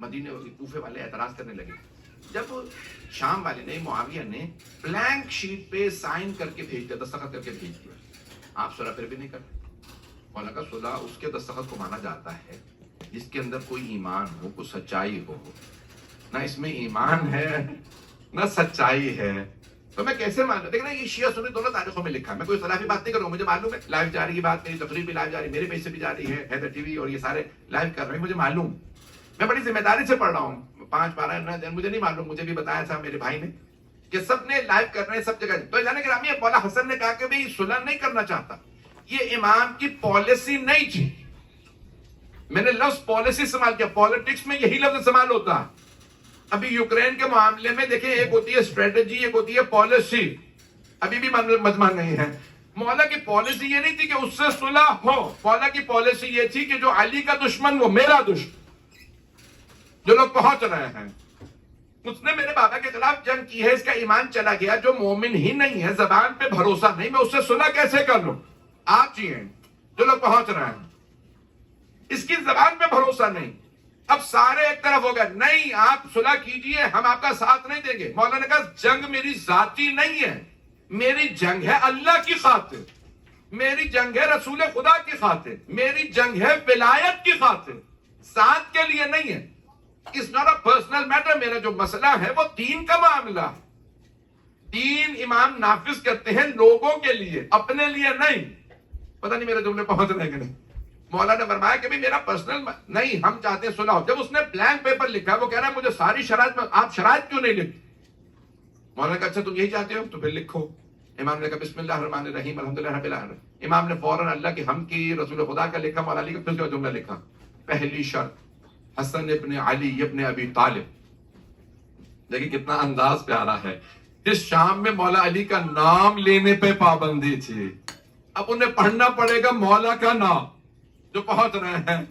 مدینے کوفے والے اعتراض کرنے لگے. جب شام والے نے معاویہ نے بلینک شیٹ پہ سائن کر کے بھیج دیا, دستخط کر کے بھیج دیا, آپ صلح پھر بھی نہیں کرتے. مولانا کا صلح اس کے دستخط کو مانا جاتا ہے جس کے اندر کوئی ایمان ہو, کوئی سچائی ہو. نہ اس میں ایمان ہے نہ سچائی ہے, تو میں کیسے مانوں؟ دیکھنا یہ شیعہ سنی دونوں تاریخوں میں لکھا ہے. میں کوئی خلافی بات نہیں کروں, مجھے معلوم ہے لائیو جا رہی ہے بات, میری تقریر بھی لائیو جا رہی ہے, میرے پیج سے بھی جا رہی ہے, حیدر ٹی وی اور یہ سارے لائیو کر رہے ہیں, مجھے معلوم. میں بڑی ذمہ داری سے پڑھ رہا ہوں, 5-12 مجھے نہیں معلوم, مجھے بھی بتایا تھا میرے بھائی نے کہ سب نے لائیو کر رہے ہیں سب جگہ. تو جانے گرامی مولا حسن نے کہا کہ بھئی صلح نہیں کرنا چاہتا, یہ امام کی پالیسی نہیں تھی. میں نے لفظ پالیسی استعمال کیا, پالیٹکس میں یہی لفظ استعمال ہوتا ہے. ابھی یوکرین کے معاملے میں دیکھیں, ایک ہوتی ہے اسٹریٹجی, ایک ہوتی ہے پالیسی. ابھی بھی مجمع نہیں ہے. مولا کی پالیسی یہ نہیں تھی کہ اس سے صلح ہو, مولا کی پالیسی یہ تھی کہ جو علی کا دشمن وہ میرا دشمن. جو لوگ پہنچ رہے ہیں, اس نے میرے بابا کے خلاف جنگ کی ہے, اس کا ایمان چلا گیا, جو مومن ہی نہیں ہے, زبان پہ بھروسہ نہیں, میں اس سے صلح کیسے کر لوں؟ آپ چاہیے جو لوگ پہنچ رہے ہیں, اس کی زبان پہ بھروسہ نہیں. اب سارے ایک طرف ہو گئے, نہیں آپ صلح کیجئے, ہم آپ کا ساتھ نہیں دیں گے. مولانا نے کہا جنگ میری ذاتی نہیں ہے, میری جنگ ہے اللہ کی خاطر, میری جنگ ہے رسول خدا کی خاطر, میری جنگ ہے ولایت کی خاطر, ساتھ کے لیے نہیں ہے. It's not a personal matter. میرا جو مسئلہ ہے وہ دین کا معاملہ ہے. دین امام نافذ کرتے ہیں لوگوں کے لیے, اپنے لیے نہیں. پتہ نہیں میرے جملے پہنچ رہے ہیں کہ نہیں. مولانا نے فرمایا کہ بھی میرا پرسنل نہیں, ہم چاہتے ہیں صلح ہو. جب اس نے بلینک پیپر لکھا, وہ کہہ رہا ہے مجھے ساری شرائط میں, آپ شرائط کیوں نہیں لکھتے؟ مولانا نے کہا اچھا تم یہی چاہتے ہو تو پھر لکھو. امام نے کہا بسم اللہ الرحمن الرحیم الحمدللہ رب العالمین. امام نے فوراً اللہ کی حمد کی, رسول خدا کا لکھا, مولا علی کا پھر جو جملہ لکھا, پہلی شرط حسن ابن علی ابن ابی طالب. دیکھیں کتنا انداز پیارا ہے. اس شام میں مولا علی کا نام لینے پہ پابندی تھی. اب انہیں پڑھنا پڑے گا مولا کا نام جو پہنچ رہے ہیں.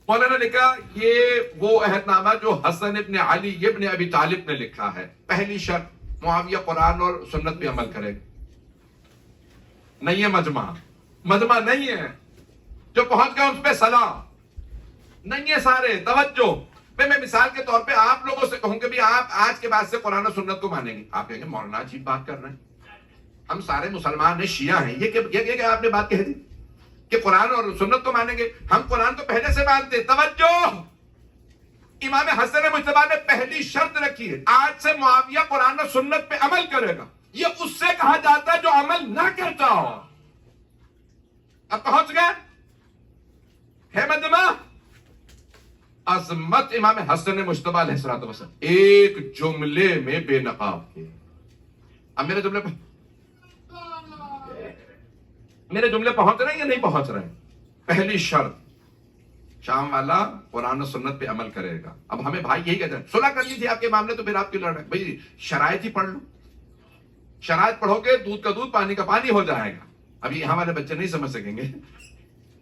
مولانا نے لکھا یہ وہ عہد نامہ جو حسن ابن علی ابن ابی طالب نے لکھا ہے. پہلی شرط معاویہ قرآن اور سنت پہ عمل کرے. نہیں ہے مجمع نہیں ہے, جو پہنچ گئے اس پہ سلام نہیں ہے. سارے توجہ. میں مثال کے طور پہ آپ لوگوں سے کہوں کہ بھی آپ آج کے بعد سے قرآن و سنت کو مانیں گے. آپ کہیں گے مولانا عجیب بات کر رہے ہیں, ہم سارے مسلمان ہیں, شیعہ ہیں, یہ آپ نے بات کہہ دی کہ قرآن اور سنت کو مانیں گے. ہم قرآن تو پہلے سے مانتے. توجہ, امام حسن مجتبی نے پہلی شرط رکھی ہے, آج سے معاویہ قرآن و سنت پہ عمل کرے گا. یہ اس سے کہا جاتا ہے جو عمل نہ کرتا ہو. اب پہنچ گئے ہے مجمع. عظمت امام حسن مجتبی علیہ السلام ایک جملے میں بے نقاب کیے. اب میرے جملے پہنچ رہے ہیں یا نہیں پہنچ رہے ہیں؟ پہلی شرط شام والا قرآن و سنت پہ عمل کرے گا. اب ہمیں بھائی یہی کہتے ہیں صلح کرنی تھی آپ کے معاملے, تو پھر آپ کیوں لڑ رہے ہیں؟ بھائی شرائط ہی پڑھ لو. شرائط پڑھو گے دودھ کا دودھ پانی کا پانی ہو جائے گا. ابھی ہمارے بچے نہیں سمجھ سکیں گے.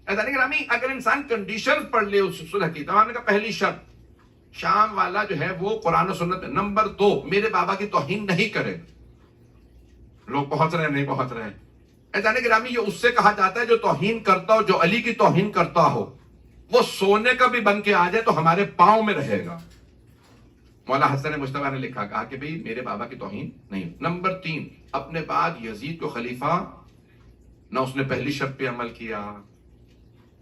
اگر انسان کنڈیشن پڑھ لے اس صلح کی, تو نے کہا پہلی شرط شام والا جو ہے وہ قرآن و سنت. نمبر 2 میرے بابا کی توہین نہیں کرے. لوگ پہنچ رہے ہیں نہیں پہنچ رہے ہیں. گرامی یہ اس سے کہا جاتا ہے جو توہین کرتا ہو, جو علی کی توہین کرتا ہو, وہ سونے کا بھی بن کے آ جائے تو ہمارے پاؤں میں رہے گا. مولا حسن مجتبی نے لکھا, کہا کہ بھئی میرے بابا کی توہین نہیں. نمبر 3 اپنے بعد یزید کو خلیفہ, نہ اس نے پہلی شرط پہ عمل کیا,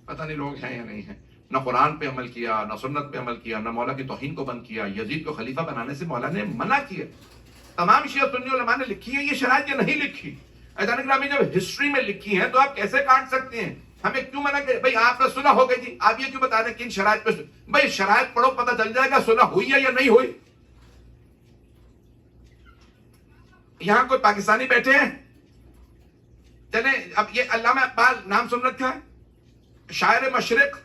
پتہ نہیں لوگ ہیں یا نہیں ہیں, نہ قرآن پہ عمل کیا, نہ سنت پہ عمل کیا, نہ مولا کی توہین کو بند کیا. یزید کو خلیفہ بنانے سے مولا نے منع کیا. تمام شیعہ سنی علماء نے لکھی ہے, یہ شرائط یہ نہیں لکھی. گرامی جب ہسٹری میں لکھی ہیں تو آپ کیسے کاٹ سکتے ہیں؟ ہمیں کیوں منع کرے؟ بھائی آپ کا صلح ہو گئی تھی, آپ یہ کیوں بتا رہے ہیں کن شرائط پہ؟ بھائی شرائط پڑھو پتہ چل جائے گا صلح ہوئی ہے یا نہیں ہوئی. یہاں کوئی پاکستانی بیٹھے ہیں؟ چلیں, اب یہ علامہ اقبال نام سن رکھا ہے, شاعر مشرق,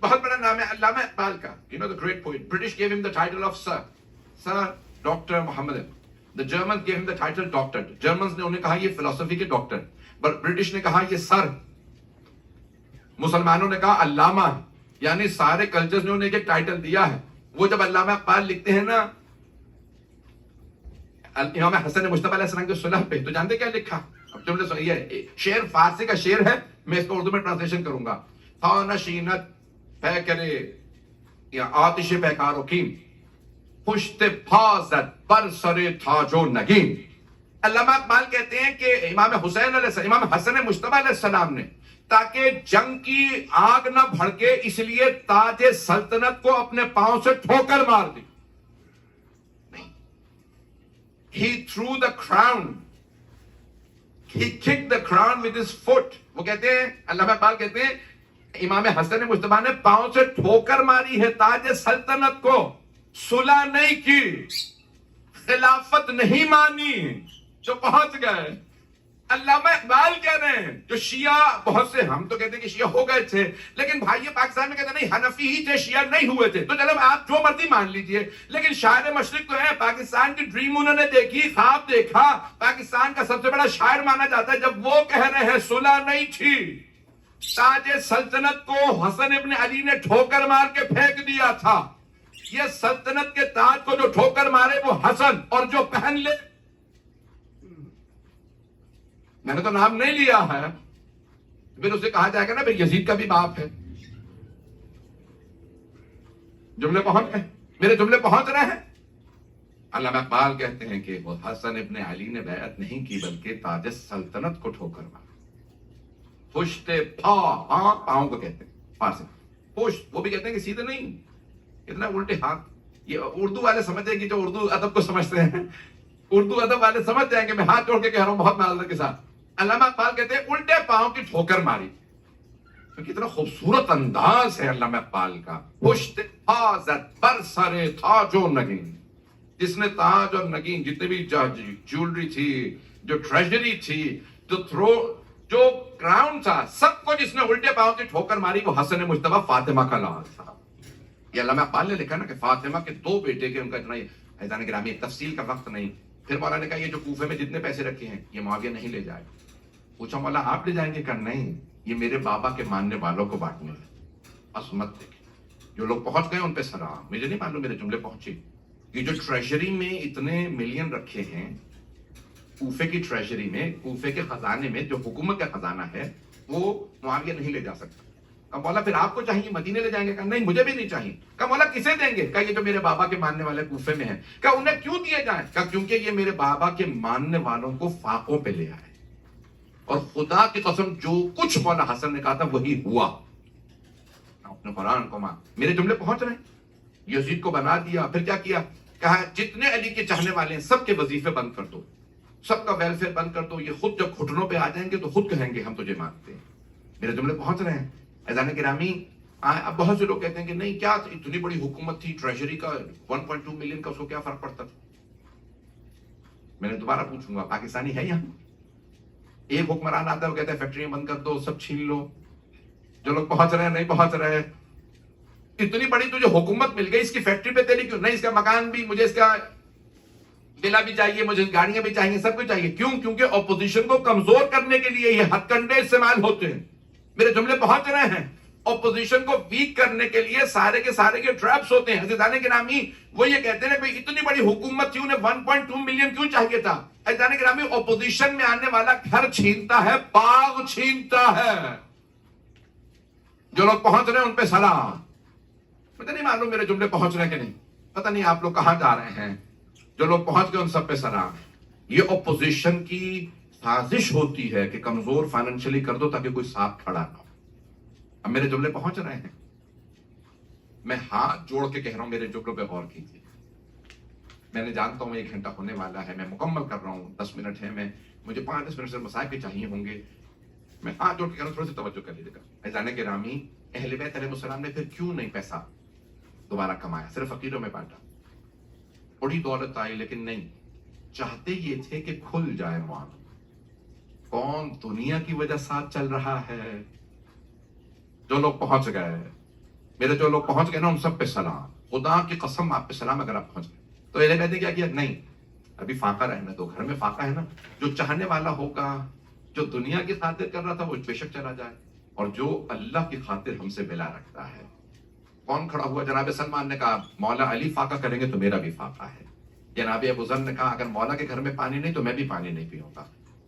بہت بڑا نام ہے علامہ اقبال کا. You know the great poet. British gave him the title of Sir Dr. Muhammad. The Germans gave him the title Doctor. Germans نے انہیں کہا یہ فلسفی کے ڈاکٹر, but British نے کہا یہ سر. مسلمانوں نے کہا علامہ, یعنی سارے کلچرز نے انہیں ایک ٹائٹل دیا ہے. وہ جب علامہ اقبال لکھتے ہیں نا امام حسن مجتبی علیہ السلام کے صلح پہ, تو جانتے کیا لکھا؟ اب جملے سنیے, شعر فارسی کا شعر ہے, میں اس کو اردو میں ٹرانسلیشن کروں گا. نشینت پیکرے یا آتش بیکار و کین پشت پا زد بر سر تاج و نگین. علامہ اقبال کہتے ہیں کہ امام حسین علیہ السلام، امام حسن مجتبی علیہ السلام نے تاکہ جنگ کی آگ نہ بھڑکے اس لیے تاج سلطنت کو اپنے پاؤں سے ٹھوکر مار دی. He threw the crown. He kicked the crown with his foot. وہ کہتے ہیں، علامہ اقبال کہتے ہیں امام حسن مجتبی نے پاؤں سے ٹھوکر ماری ہے تاج سلطنت کو، صلح نہیں کی، خلافت نہیں مانی، جو پہنچ گئے. علامہ اقبال کہہ رہے ہیں جو شیعہ بہت سے، ہم تو کہتے ہیں کہ شیعہ ہو گئے تھے، لیکن بھائی یہ پاکستان میں کہتے ہیں نہیں حنفی ہی تھے، شیعہ نہیں ہوئے تھے. تو چلو آپ جو مرضی مان لیجئے، لیکن شاعر مشرق تو ہے، پاکستان کی ڈریم انہوں نے دیکھی، خواب دیکھا، پاکستان کا سب سے بڑا شاعر مانا جاتا ہے. جب وہ کہہ رہے ہیں صلح نہیں تھی، تاج سلطنت کو حسن ابن علی نے ٹھوکر مار کے پھینک دیا تھا. یہ سلطنت کے تاج کو جو ٹھوکر مارے وہ حسن، اور جو پہن لے، میں نے تو نام نہیں لیا ہے، پھر اسے کہا جائے گا نا پھر یزید کا بھی باپ ہے. جملے پہنچ گئے، میرے جملے پہنچ رہے ہیں. علامہ اقبال کہتے ہیں کہ وہ حسن ابن علی نے بیعت نہیں کی بلکہ تاج سلطنت کو ٹھوکر مارا. پشت پا، ہاں پاؤں کو کہتے ہیں فارسی پشت، وہ بھی کہتے ہیں کہ سیدھے نہیں، اتنا الٹے ہاتھ. یہ اردو والے سمجھتے ہیں کہ جو اردو ادب کو سمجھتے ہیں، اردو ادب والے سمجھ جائیں گے میں ہاتھ جوڑ کے کہہ رہا ہوں بہت معذرت کے ساتھ. علامہ اقبال کہتے ہیں الٹے پاؤں کی ٹھوکر ماری. کتنا خوبصورت انداز ہے علامہ اقبال کا. پشت پا زد بر سر تاج و نگین، جس نے تاج اور نگین جتنے بھی جیولری تھی، جو ٹریجری تھی، جو کراؤن تھا، سب کو جس نے الٹے پاؤں کی ٹھوکر ماری وہ حسن مجتبی فاطمہ کا لال تھا. یہ علامہ اقبال نے لکھا نا کہ فاطمہ کے 2 بیٹے کے، ان کا اتنا عزیزان گرامی تفصیل کا وقت نہیں. پھر مولا نے کہا یہ جو کوفے میں جتنے پیسے رکھے ہیں یہ معاویہ نہیں لے جائے. پوچھا مولا آپ لے جائیں گے؟ کہ نہیں، یہ میرے بابا کے ماننے والوں کو بانٹنے ہیں. عظمت دیکھیں، جو لوگ پہنچ گئے ان پہ سلام. مجھے نہیں معلوم میرے جملے پہنچے. یہ جو ٹریجری میں اتنے ملین رکھے ہیں، کوفے کی ٹریجری میں، کوفے کے خزانے میں جو حکومت کا خزانہ ہے، وہ معاویہ نہیں لے جا سکتا. کہا مولا پھر آپ کو چاہیے مدینے لے جائیں گے؟ کہا نہیں مجھے بھی نہیں چاہیے. کہا مولا کسے دیں گے؟ کہا یہ جو میرے بابا کے ماننے والے کوفے میں ہیں. کہا انہیں کیوں دیے جائیں؟ کہا کیونکہ یہ میرے بابا کے ماننے والوں کو فاقوں پہ لے آئے، اور خدا کی قسم جو کچھ مولا حسن نے کہا تھا وہی ہوا. اپنے قرآن کو مان. میرے جملے پہنچ رہے ہیں. یزید کو بنا دیا. پھر کیا کیا؟ کہا جتنے علی کے چاہنے والے ہیں سب کے وظیفے بند کر دو، سب کا ویلفیئر بند کر دو. یہ خود جب گھٹنوں پہ آ جائیں گے تو خود کہیں گے ہم تجھے مانتے ہیں. میرے جملے پہنچ رہے ہیں. اذان گرامی، اب بہت سے لوگ کہتے ہیں کہ نہیں، کیا اتنی بڑی حکومت تھی، ٹریجری کا 1.2 ملین کا، اس کو کیا فرق پڑتا تھا؟ میں نے دوبارہ پوچھوں گا، پاکستانی ہے یہاں؟ ایک حکمران آتا ہے وہ کہتا ہے فیکٹریاں بند کر دو، سب چھین لو. جو لوگ پہنچ رہے ہیں نہیں پہنچ رہے. اتنی بڑی تجھے حکومت مل گئی، اس کی فیکٹری پہ تیری کیوں نہیں؟ اس کا مکان بھی مجھے، اس کا ولا بھی چاہیے، مجھے گاڑیاں بھی چاہیے، سب کچھ چاہیے. کیوں؟ کیونکہ اپوزیشن کو کمزور کرنے کے لیے یہ ہتھ کنڈے استعمال ہوتے ہیں. میرے جملے پہنچ رہے ہیں. اپوزیشن کو ویک کرنے کے لیے سارے کے سارے کے ٹریپس ہوتے ہیں. عزیزان گرامی، وہ یہ کہتے ہیں کہ اتنی بڑی حکومت تھی، انہیں 1.2 ملین کیوں چاہیے تھا؟ عزیزان گرامی، اپوزیشن میں آنے والا گھر چھینتا ہے، باغ چھینتا ہے. جو لوگ پہنچ رہے ہیں ان پہ سلام. پتہ نہیں معلوم میرے جملے پہنچ رہے ہیں کہ نہیں، پتہ نہیں آپ لوگ کہاں جا رہے ہیں. جو لوگ پہنچ گئے ان سب پہ سلام. یہ اپوزیشن کی سازش ہوتی ہے کہ کمزور فائنینشلی کر دو تاکہ کوئی ساتھ کھڑا نہ ہو. اب میرے جملے پہنچ رہے ہیں. میں ہاتھ جوڑ کے کہہ رہا ہوں، میرے جملوں پہ غور کیجیے. میں نے جانتا ہوں 1 گھنٹہ ہونے والا ہے، میں مکمل کر رہا ہوں. 10 منٹ ہے، مجھے 5-10 منٹ سے مسائل بھی چاہیے ہوں گے. میں ہاتھ جوڑ کے کہہ رہا ہوں، تھوڑا سی توجہ کر لیجیے گا. عزیزان گرامی، اہل بیت علیہ السلام نے پھر کیوں نہیں پیسہ دوبارہ کمایا، صرف فقیروں میں بانٹا؟ بڑی دولت آئی لیکن نہیں، چاہتے یہ تھے کہ کھل جائے معاملہ. کون دنیا کی وجہ ساتھ چل رہا ہے؟ جو لوگ پہنچ گئے، میرے جو لوگ پہنچ گئے نا ان سب پہ سلام. خدا کی قسم آپ پہ سلام. اگر آپ پہنچ گئے تو اہل بیت نے کیا کیا؟ نہیں، ابھی فاقہ رہنے دو. گھر میں فاقہ ہے نا. جو چاہنے والا ہوگا، جو دنیا کی خاطر کر رہا تھا وہ بے شک چلا جائے، اور جو اللہ کی خاطر ہم سے ملا رکھتا ہے. کون کھڑا ہوا؟ جناب سلمان نے کہا مولا علی فاقہ کریں گے تو میرا بھی فاقہ ہے. جناب ابو ذر نے کہا اگر مولا کے گھر میں پانی نہیں تو میں بھی پانی نہیں پیوں گا.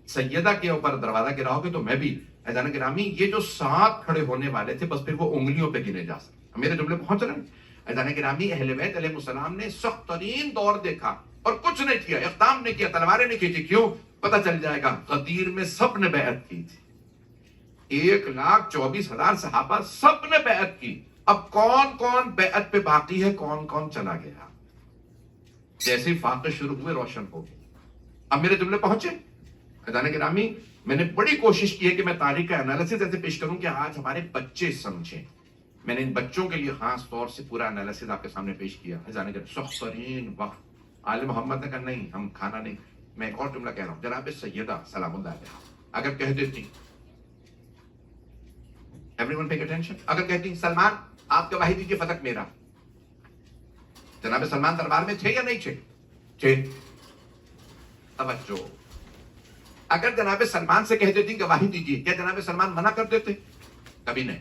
سیدہ کے اوپر دروازہ گراؤ گے تو میں بھی. عزیزان گرامی، یہ جو 7 کھڑے ہونے والے تھے بس پھر وہ انگلیوں پہ گنے جا سکتے. میرے جملے پہنچ رہے ہیں. عزیزان گرامی، اہل بیت علیہ السلام نے سخت ترین دور دیکھا اور کچھ نہیں کیا، اقدام نہیں کیا، تلواریں نہیں کھینچی. کیوں؟ پتہ چل جائے گا. غدیر میں سب نے بیعت کی تھی. 1,24,000 صحابہ سب نے بیعت کی. اب کون کون بیعت پہ باقی ہے، کون کون چلا گیا؟ جیسے ہی فاقے شروع ہوئے روشن ہو گئے. اب میرے جملے پہنچے. عزیزان گرامی، میں نے بڑی کوشش کی ہے کہ میں تاریخ کا انالیسس ایسے پیش کروں کہ آج ہمارے بچے سمجھیں. میں نے ان بچوں کے لیے خاص طور سے پورا انالیسس آپ کے سامنے پیش کیا. عزیزان گرامی، سخت ترین وقت آل محمد نے کہا نہیں ہم کھانا نہیں. میں ایک اور جملہ کہہ رہا ہوں، جناب سیدہ سلام اللہ علیہا اگر کہہ دیتی، ایوری ون پیگ اٹینشن، اگر کہتی سلمان آپ گواہی دیجیے فتق میرا. جناب سلمان دربار میں تھے یا نہیں تھے؟ تھے. توجہ. اگر جناب سلمان سے کہہ دیتی گواہی دیجیے، کیا جناب سلمان منع کر دیتے؟ کبھی نہیں.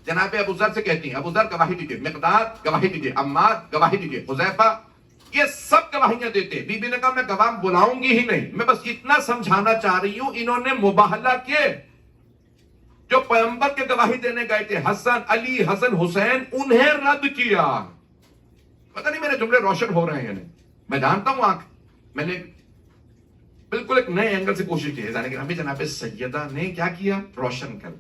جناب ابو ذر سے کہتی ہیں ابو ذر گواہی دیجیے، مقداد گواہی دیجیے، عمار گواہی دیجیے، حذیفہ، یہ سب گواہیاں دیتے. بی بی نے کہا میں گواہ بلاؤں گی ہی نہیں، میں بس اتنا سمجھانا چاہ رہی ہوں. انہوں نے مباہلہ کیے. جو پیغمبر کے گواہی دینے گئے تھے حسن علی حسن حسین، انہیں رد کیا. پتہ نہیں میرے جملے روشن ہو رہے ہیں یا نہیں. میں جانتا ہوں آنکھ، میں نے بالکل ایک نئے اینگل سے کوشش کی ہے. جناب سیدہ نے کیا کیا؟ روشن کر.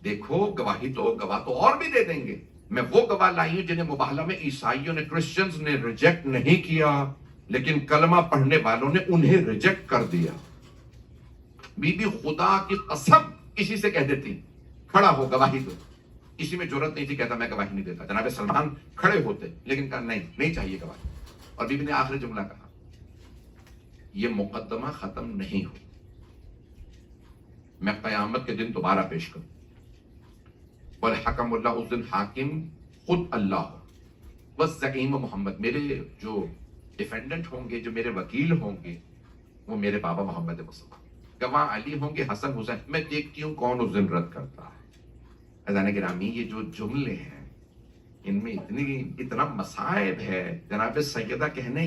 دیکھو گواہی تو گواہ تو اور بھی دے دیں گے. میں وہ گواہ لائی ہوں جنہیں مباہلہ میں عیسائیوں نے، کرسچنز نے ریجیکٹ نہیں کیا، لیکن کلمہ پڑھنے والوں نے انہیں ریجیکٹ کر دیا. بی بی خدا کی قسم کسی سے کہہ دیتی کھڑا ہو گواہی دو، کسی میں جرت نہیں تھی کہتا میں گواہی نہیں دیتا. جناب سلمان کھڑے ہوتے لیکن کہا نہیں چاہیے گواہی. اور بی بی نے آخری جملہ کہا یہ مقدمہ ختم نہیں ہو، میں قیامت کے دن دوبارہ پیش کروں. والحکم اللہ، اس دن حاکم خود اللہ ہو. بس زعیم محمد، میرے جو ڈیفینڈنٹ ہوں گے، جو میرے وکیل ہوں گے، وہ میرے بابا محمد مصطفیٰ. گواہ علی ہوں گے، حسن حسین. میں دیکھتی ہوں کون اس دن رد کرتا ہے. عزیزان گرامی، یہ جو جملے ہیں ان میں اتنا مصائب ہے. جناب سیدہ کہنے